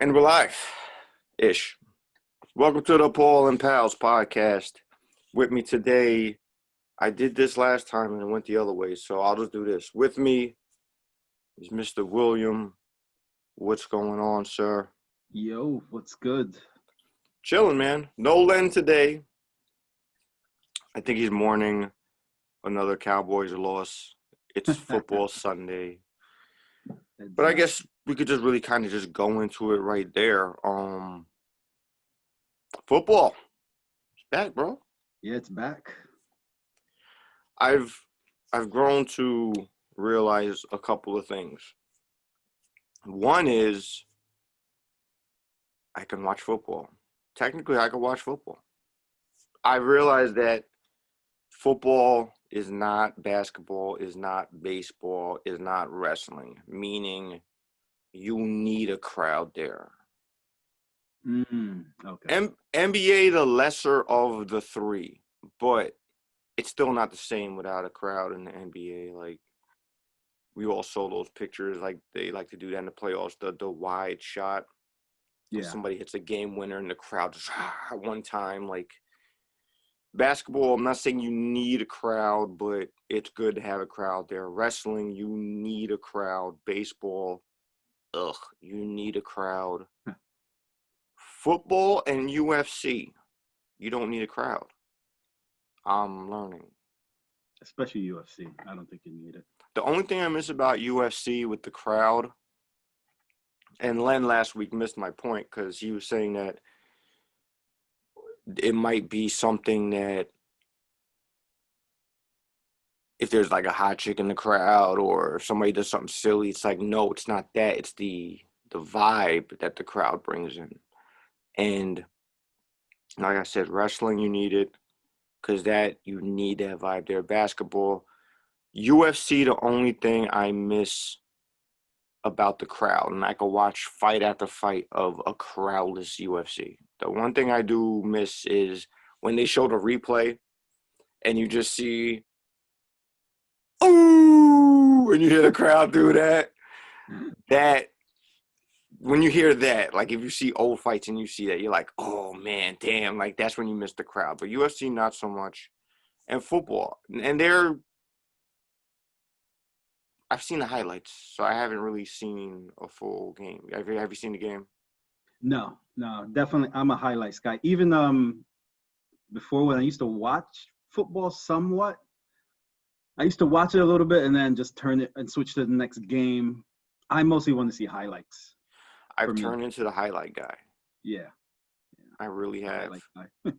And we're live-ish. Welcome to the Paul and Palz podcast. With me today, I did this last time and it went the other way, so I'll just do this. With me is Mr. William. What's going on, sir? Yo, what's good? Chilling, man. No Len today. I think he's mourning another Cowboys loss. It's football Sunday. But I guess we could just really kind of just go into it right there. Football. It's back, bro. Yeah, it's back. I've grown to realize a couple of things. One is I can watch football. Technically, I can watch football. I realized that football is not basketball, is not baseball, is not wrestling, meaning you need a crowd there. Okay. NBA, the lesser of the three, but it's still not the same without a crowd in the NBA. Like, we all saw those pictures, like they like to do that in the playoffs, the wide shot. Yeah. Somebody hits a game winner and the crowd just at one time. Like, basketball, I'm not saying you need a crowd, but it's good to have a crowd there. Wrestling, you need a crowd. Baseball, you need a crowd. Football and UFC, you don't need a crowd. I'm learning. Especially UFC. I don't think you need it. The only thing I miss about UFC with the crowd, and Len last week missed my point because he was saying that it might be something that if there's like a hot chick in the crowd or if somebody does something silly, it's like, no, it's not that. It's the vibe that the crowd brings in. And like I said, wrestling, you need it because that you need that vibe there. Basketball, UFC, the only thing I miss about the crowd, and I could watch fight after fight of a crowdless UFC. The one thing I do miss is when they show the replay and you just see, ooh, and you hear the crowd do that. That, when you hear that, like if you see old fights and you see that, you're like, oh man, damn, like that's when you miss the crowd. But UFC, not so much. And football, and I've seen the highlights, so I haven't really seen a full game. Have you seen the game? No, definitely. I'm a highlights guy. Even before, when I used to watch football somewhat, I used to watch it a little bit and then just turn it and switch to the next game. I mostly want to see highlights. I've turned into the highlight guy. Yeah. I really have. Highlight guy.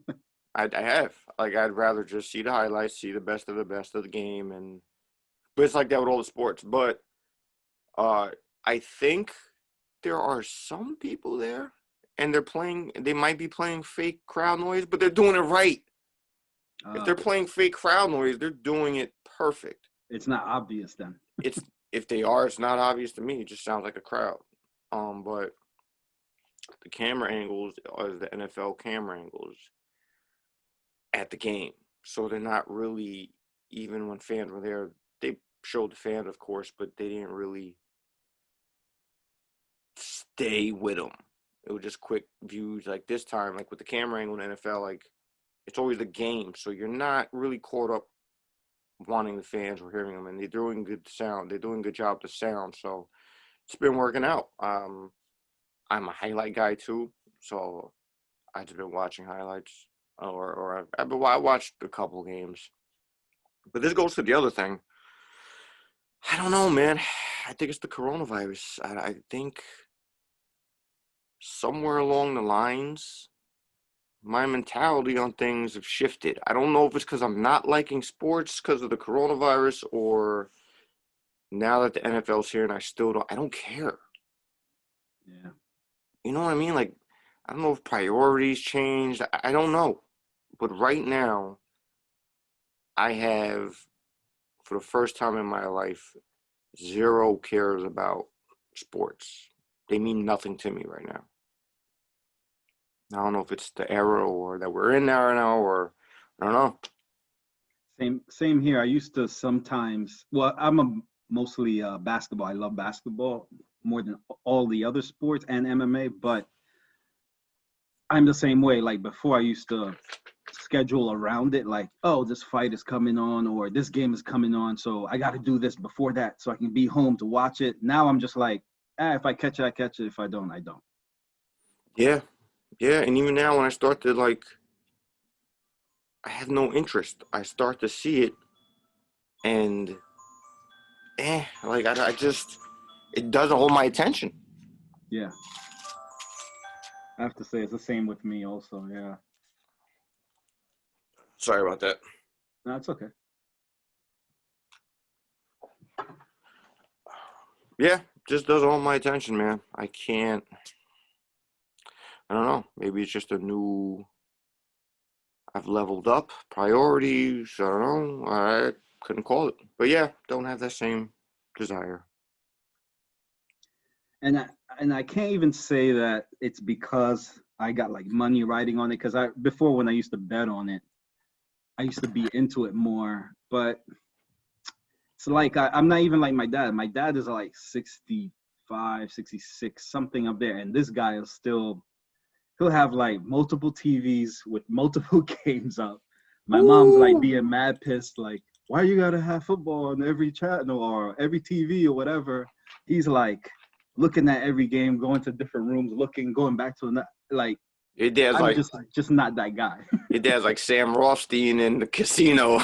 I have. Like, I'd rather just see the highlights, see the best of the game, but it's like that with all the sports. But I think there are some people there, and they might be playing fake crowd noise, but they're doing it right. If they're playing fake crowd noise, they're doing it perfect. It's not obvious then. If they are, it's not obvious to me. It just sounds like a crowd. But the camera angles are the NFL camera angles at the game. So they're not really, even when fans were there, they showed the fans, of course, but they didn't really stay with them. It was just quick views. Like this time, like with the camera angle in the NFL, like it's always the game. So you're not really caught up wanting the fans or hearing them. And they're doing good sound. They're doing a good job with the sound. So it's been working out. I'm a highlight guy too, so I've just been watching highlights, or I watched a couple games. But this goes to the other thing. I don't know, man. I think it's the coronavirus. I think somewhere along the lines, my mentality on things have shifted. I don't know if it's because I'm not liking sports because of the coronavirus, or now that the NFL's here and I don't care. Yeah. You know what I mean? Like, I don't know if priorities changed. I don't know. But right now, I have, for the first time in my life, zero cares about sports. They mean nothing to me right now. I don't know if it's the era or that we're in now, or I don't know. Same here. I used to sometimes. Well, I'm mostly basketball. I love basketball. more than all the other sports and MMA, but I'm the same way. Like before, I used to schedule around it, like, oh, this fight is coming on or this game is coming on, so I got to do this before that so I can be home to watch it. Now I'm just like, if I catch it, I catch it. If I don't, I don't. Yeah. Yeah. And even now, when I start to like, I have no interest. I start to see it, and like I just, it doesn't hold my attention. Yeah, I have to say it's the same with me also. Yeah, Sorry about that. no, it's okay. Yeah, just doesn't hold my attention, man. I can't. I don't know. Maybe it's just a new. I've leveled up priorities. I don't know. I couldn't call it, but yeah, don't have that same desire. And I can't even say that it's because I got like money riding on it, because I before, when I used to bet on it, I used to be into it more. But it's like I'm not even like my dad. My dad is like 65, 66, something up there, and this guy is still, he'll have like multiple TVs with multiple games up. My mom's like Ooh. being mad pissed, like, why you gotta have football on every channel or every TV or whatever? He's like looking at every game, going to different rooms, looking, going back to like, Your dad's I'm like just not that guy. your dad's like Sam Rothstein in the casino.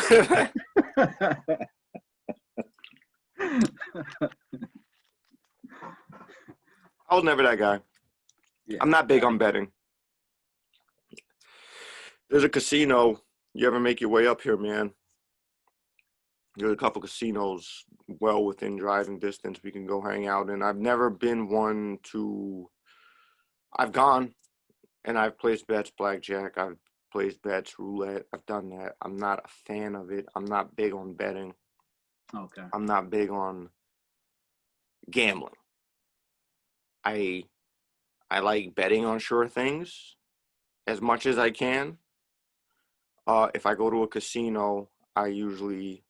I was never that guy. Yeah, I'm not big on betting. There's a casino. You ever make your way up here, man? There's a couple casinos well within driving distance we can go hang out in. I've never been one to. I've gone and I've placed bets, blackjack. I've placed bets, roulette. I've done that. I'm not a fan of it. I'm not big on betting. okay. I'm not big on gambling. I I like betting on sure things as much as I can. If I go to a casino, I usually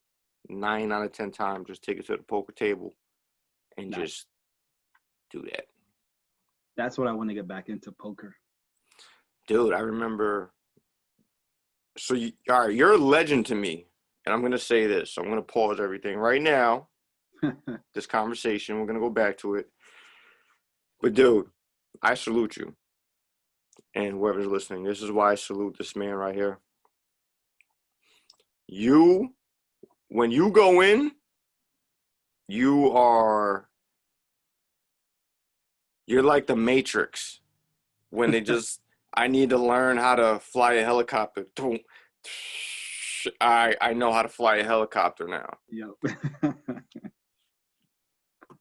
9 out of 10 times just take it to the poker table and Nice. just do that. That's what I want to get back into, poker. Dude, I remember. So all right, you're a legend to me, and I'm gonna say this. So I'm gonna pause everything right now. This conversation, we're gonna go back to it. But dude, I salute you, and whoever's listening. This is why I salute this man right here. You, when you go in, you are. You're like the Matrix when they just. I need to learn how to fly a helicopter. I know how to fly a helicopter now. Yep.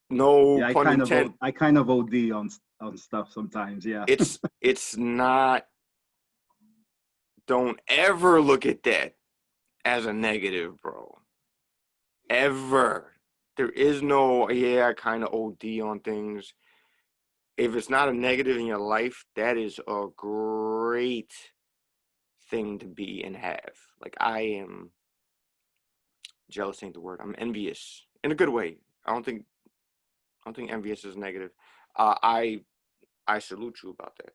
No Yeah, pun intended. I kind of OD on stuff sometimes. Yeah. It's not. Don't ever look at that as a negative, bro. Ever. There is no, yeah, I kind of OD on things. If it's not a negative in your life, that is a great thing to be and have. Like, I am jealous ain't the word. I'm envious in a good way. I don't think envious is negative. I salute you about that.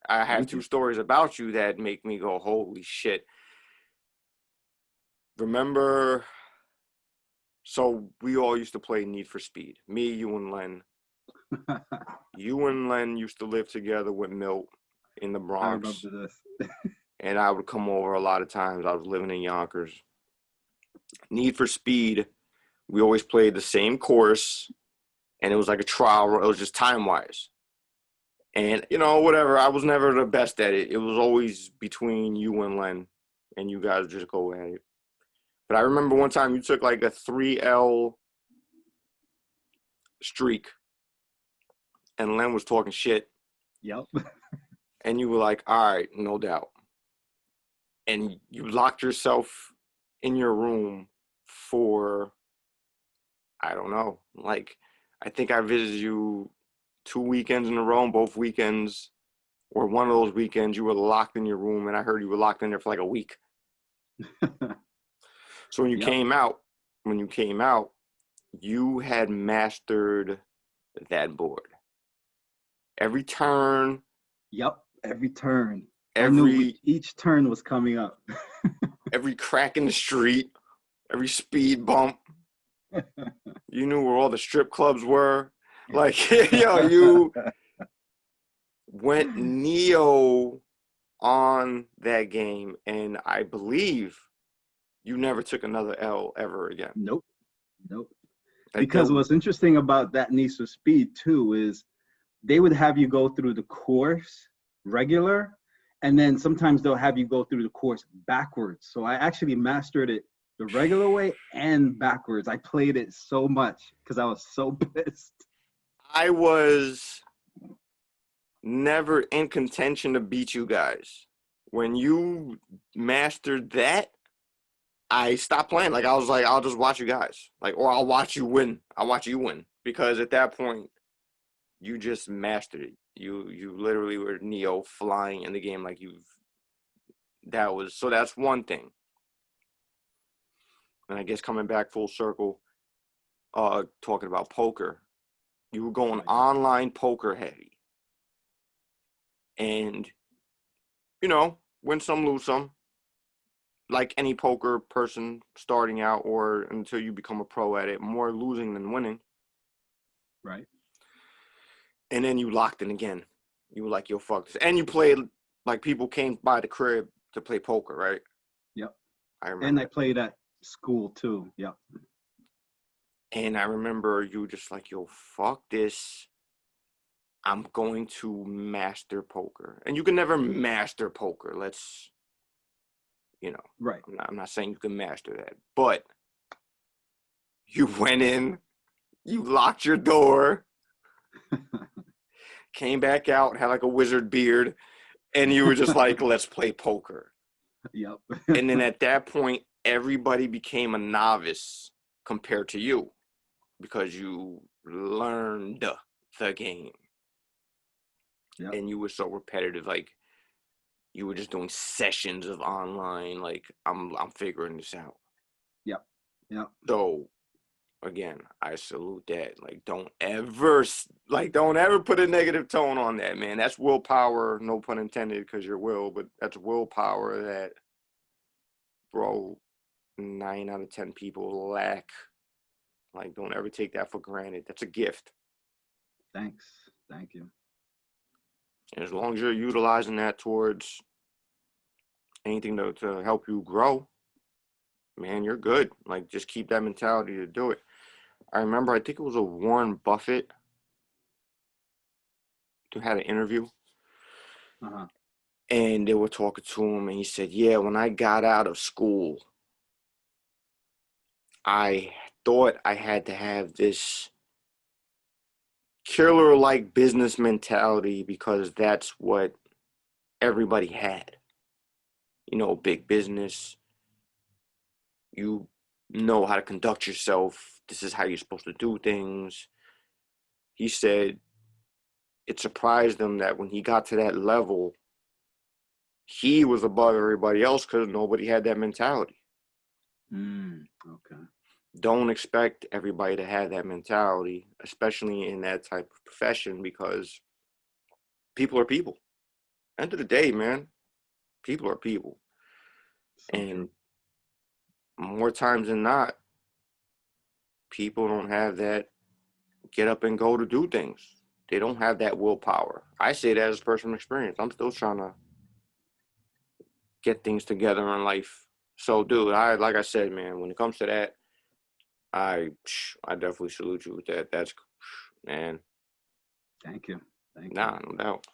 I have Thank two you. stories about you that make me go, holy shit. Remember, so we all used to play Need for Speed. Me, you, and Len. You and Len used to live together with Milt in the I Bronx. remember this. And I would come over a lot of times. I was living in Yonkers. Need for Speed, we always played the same course. And it was like a trial. It was just time-wise. And, whatever. I was never the best at it. It was always between you and Len. And you guys just go at it. But I remember one time you took like a 3L streak, and Len was talking shit, Yep. and you were like, all right, no doubt. And you locked yourself in your room for, I don't know, like, I think I visited you 2 weekends in a row, and both weekends, or one of those weekends, you were locked in your room, and I heard you were locked in there for like a week. So when you Yep. came out, you had mastered that board. Every turn, Yep. Every turn. I knew every each turn was coming up. every crack in the street, every speed bump. You knew where all the strip clubs were. Like, yo, you went Neo on that game, and I believe you never took another L ever again. Nope. Nope. Like, Because what's interesting about that Need for Speed too is they would have you go through the course regular, and then sometimes they'll have you go through the course backwards. So I actually mastered it the regular way and backwards. I played it so much because I was so pissed. I was never in contention to beat you guys. When you mastered that, I stopped playing. Like, I was like, I'll just watch you guys. Like, or I'll watch you win. I'll watch you win. Because at that point, you just mastered it. You literally were Neo flying in the game like so that's one thing. And I guess coming back full circle, talking about poker, you were going online poker heavy. And, win some, lose some. Like any poker person starting out or until you become a pro at it, more losing than winning. Right. And then you locked in again. You were like, yo, fuck this. And you played, like, people came by the crib to play poker, right? Yep. I remember. And I played at school too. Yep. And I remember you were just like, yo, fuck this. I'm going to master poker. And you can never master poker. Let's, Right. I'm not saying you can master that. But you went in, you locked your door, came back out, had like a wizard beard, and you were just like, let's play poker. Yep. And then at that point, everybody became a novice compared to you because you learned the game. Yep. And you were so repetitive. Like, you were just doing sessions of online. Like, I'm figuring this out. Yep. Yep. So, again, I salute that. Like, don't ever put a negative tone on that, man. That's willpower, no pun intended, because you're will, but that's willpower that, bro, 9 out of 10 people lack. Like, don't ever take that for granted. That's a gift. Thanks. Thank you. And as long as you're utilizing that towards anything to help you grow, man, you're good. Like, just keep that mentality to do it. I remember, I think it was a Warren Buffett who had an interview. Uh-huh. And they were talking to him, and he said, yeah, when I got out of school, I thought I had to have this killer-like business mentality because that's what everybody had. Big business. You know how to conduct yourself. This is how you're supposed to do things. He said it surprised him that when he got to that level, he was above everybody else because nobody had that mentality. Okay. Don't expect everybody to have that mentality, especially in that type of profession, because people are people. End of the day, man, people are people. So and more times than not, people don't have that get up and go to do things. They don't have that willpower. I say that as personal experience. I'm still trying to get things together in life. So, dude, like I said, man, when it comes to that, I definitely salute you with that. That's, man. Thank you. Thank you. Nah, no doubt.